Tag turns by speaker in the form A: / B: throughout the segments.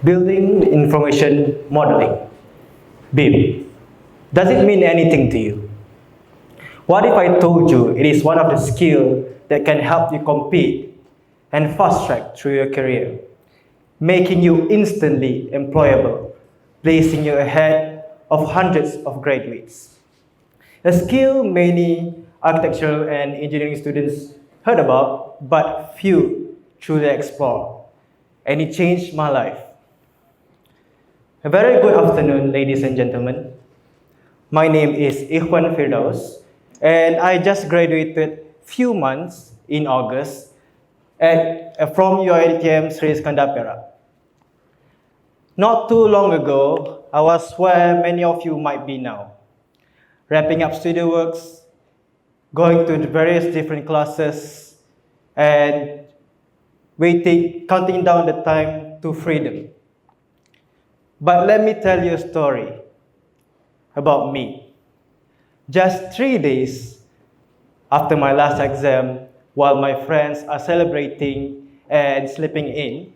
A: Building Information Modeling, BIM. Does it mean anything to you? What if I told you it is one of the skills that can help you compete and fast track through your career, making you instantly employable, placing you ahead of hundreds of graduates? A skill many architectural and engineering students heard about, but few truly explore. And it changed my life. A very good afternoon, ladies and gentlemen. My name is Ikhwan Firdaus, and I just graduated few months in August from TEDxUTM Sri Iskandar Perak. Not too long ago, I was where many of you might be now, wrapping up studio works, going to the various different classes, and counting down the time to freedom. But let me tell you a story about me. Just 3 days after my last exam, while my friends are celebrating and sleeping in,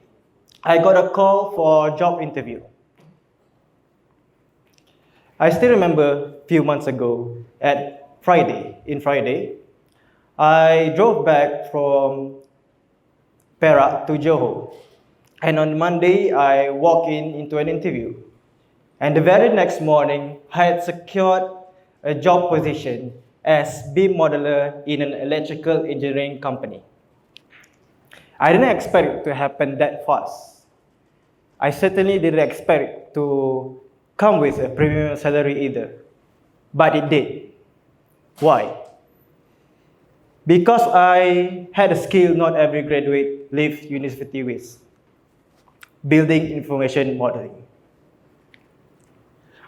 A: I got a call for a job interview. I still remember a few months ago at Friday, I drove back from Perak to Johor. And on Monday, I walked into an interview. And the very next morning, I had secured a job position as BIM modeler in an electrical engineering company. I didn't expect it to happen that fast. I certainly didn't expect it to come with a premium salary either. But it did. Why? Because I had a skill not every graduate leaves university with: building information modeling.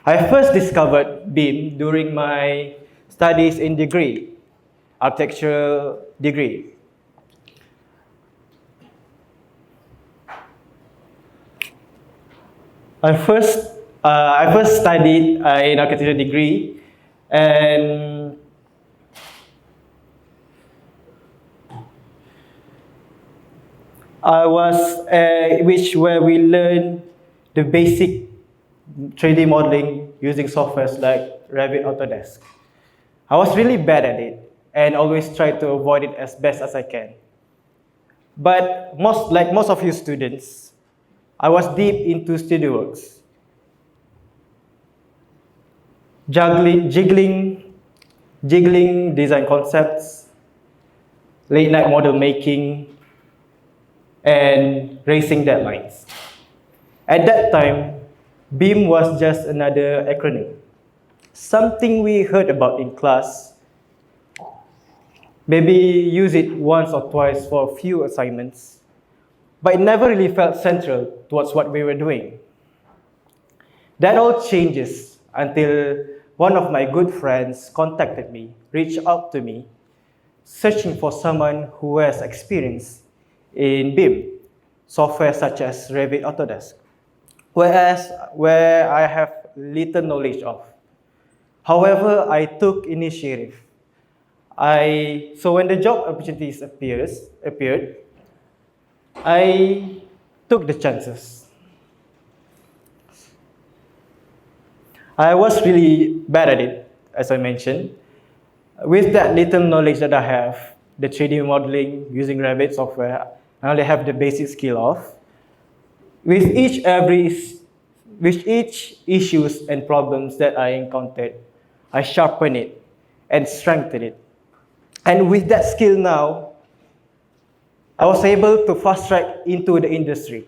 A: I first discovered BIM during my studies in architectural degree. I first studied in architecture degree, and where we learn the basic 3D modeling using softwares like Revit, Autodesk. I was really bad at it and always tried to avoid it as best as I can. But like most of you students, I was deep into studio works, jiggling design concepts, late night model making, and racing deadlines. At that time, BIM was just another acronym, something we heard about in class, maybe use it once or twice for a few assignments, but it never really felt central towards what we were doing. That all changes until one of my good friends contacted me, reached out to me, searching for someone who has experience in BIM, software such as Revit, Autodesk, where I have little knowledge of. However, I took initiative. So when the job opportunities appeared, I took the chances. I was really bad at it, as I mentioned. With that little knowledge that I have, the 3D modeling using Revit software, I only have the basic skill of. With each issues and problems that I encountered, I sharpened it and strengthened it. And with that skill now, I was able to fast track into the industry,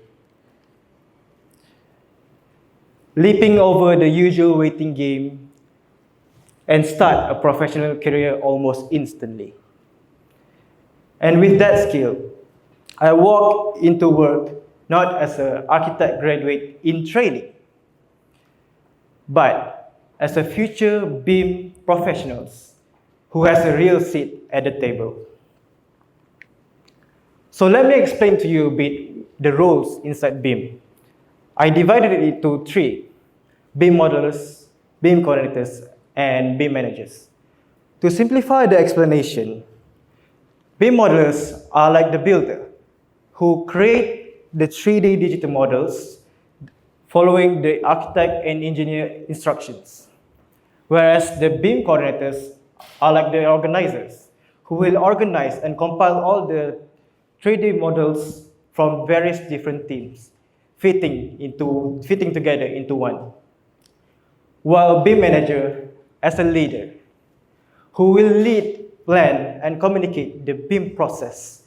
A: leaping over the usual waiting game and start a professional career almost instantly. And with that skill, I walk into work not as an architect graduate in training, but as a future BIM professionals who has a real seat at the table. So let me explain to you a bit the roles inside BIM. I divided it into 3: BIM modelers, BIM coordinators, and BIM managers. To simplify the explanation, BIM modelers are like the builder who create the 3D digital models following the architect and engineer instructions. Whereas the BIM coordinators are like the organizers who will organize and compile all the 3D models from various different teams, fitting together into one. While BIM manager as a leader who will lead, plan, and communicate the BIM process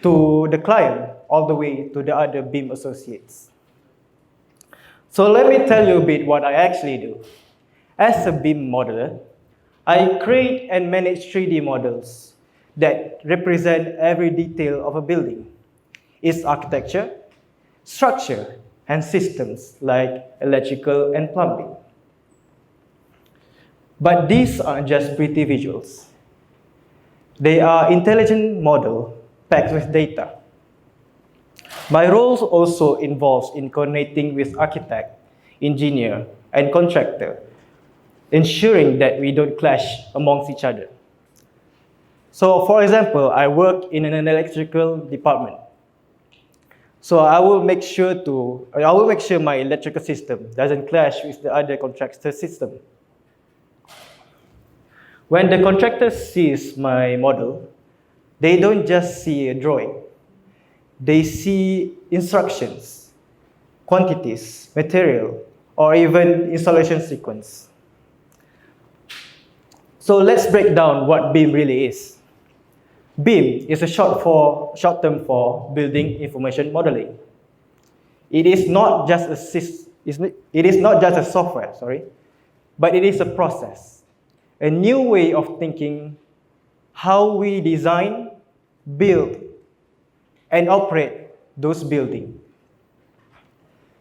A: to the client all the way to the other BIM associates. So let me tell you a bit what I actually do. As a BIM modeler, I create and manage 3D models that represent every detail of a building, its architecture, structure, and systems like electrical and plumbing. But these aren't just pretty visuals. They are intelligent models packed with data. My role also involves in coordinating with architect, engineer, and contractor, ensuring that we don't clash amongst each other. So, for example, I work in an electrical department. So I will make sure my electrical system doesn't clash with the other contractor system. When the contractor sees my model, they don't just see a drawing. They see instructions, quantities, material, or even installation sequence. So let's break down what BIM really is. BIM is a short term for Building Information Modeling. It is not just a software, but it is a process, a new way of thinking how we design, build, and operate those buildings.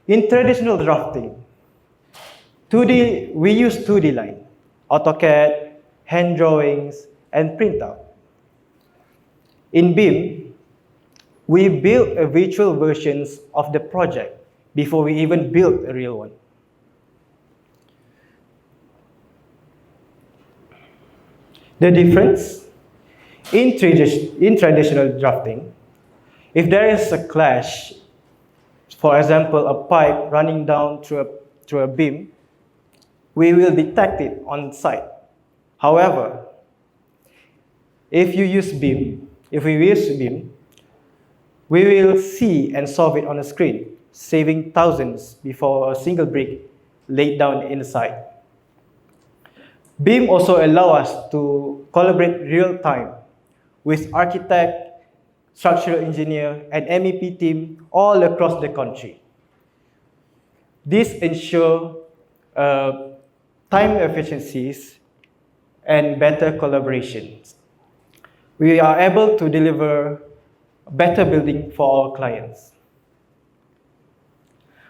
A: In traditional drafting, we use 2D line, AutoCAD, hand drawings, and printout. In BIM, we build a virtual versions of the project before we even build a real one. The difference in traditional drafting, if there is a clash, for example, a pipe running down through a BIM, we will detect it on site. However, if we use BIM, we will see and solve it on a screen, saving thousands before a single brick laid down in the site. BIM also allows us to collaborate real time with architect, structural engineer, and MEP team all across the country. This ensures time efficiencies and better collaborations. We are able to deliver better building for our clients.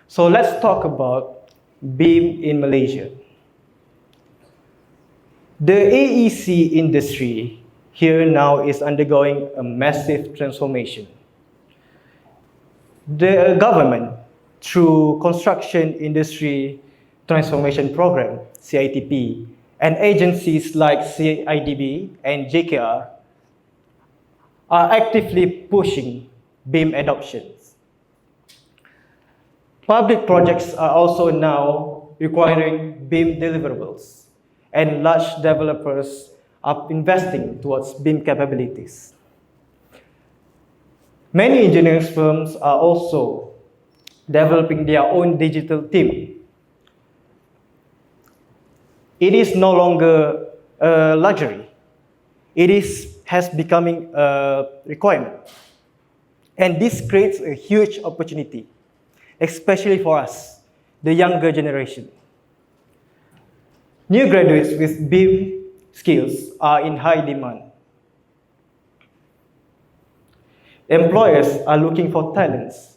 A: So let's talk about BIM in Malaysia. The AEC industry here now is undergoing a massive transformation. The government, through Construction Industry Transformation Program, CITP, and agencies like CIDB and JKR, are actively pushing BIM adoptions. Public projects are also now requiring BIM deliverables, and large developers are investing towards BIM capabilities. Many engineering firms are also developing their own digital team. It is no longer a luxury. It has becoming a requirement. And this creates a huge opportunity, especially for us, the younger generation. New graduates with BIM skills are in high demand. Employers are looking for talents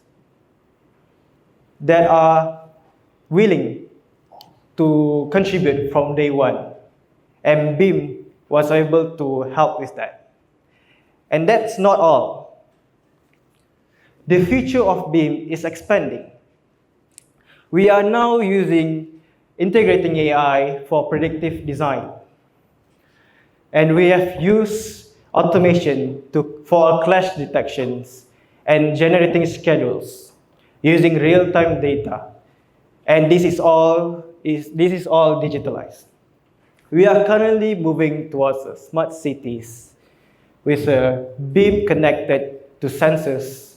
A: that are willing to contribute from day one, and BIM was able to help with that. And that's not all. The future of BIM is expanding. We are now integrating AI for predictive design. And we have used automation for clash detections and generating schedules using real-time data And this is all digitalized. We are currently moving towards smart cities with a BIM connected to sensors,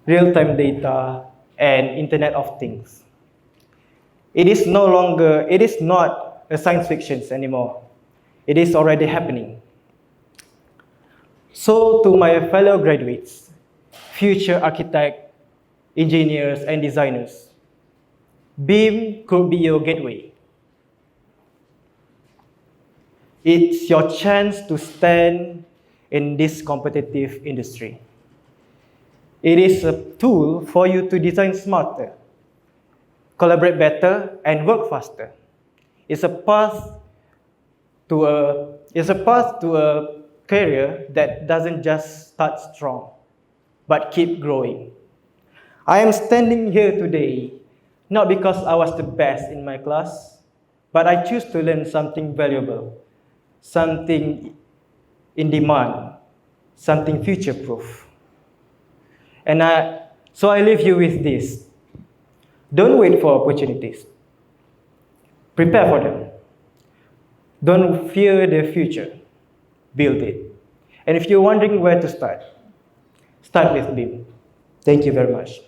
A: real-time data, and Internet of Things. It is not a science fiction anymore. It is already happening. So to my fellow graduates, future architects, engineers, and designers, BIM could be your gateway. It's your chance to stand in this competitive industry. It is a tool for you to design smarter, collaborate better, and work faster. It's a path to a career that doesn't just start strong, but keep growing. I am standing here today not because I was the best in my class, but I choose to learn something valuable, something in demand, something future-proof. So I leave you with this. Don't wait for opportunities. Prepare for them. Don't fear the future. Build it. And if you're wondering where to start with BIM. Thank you very much.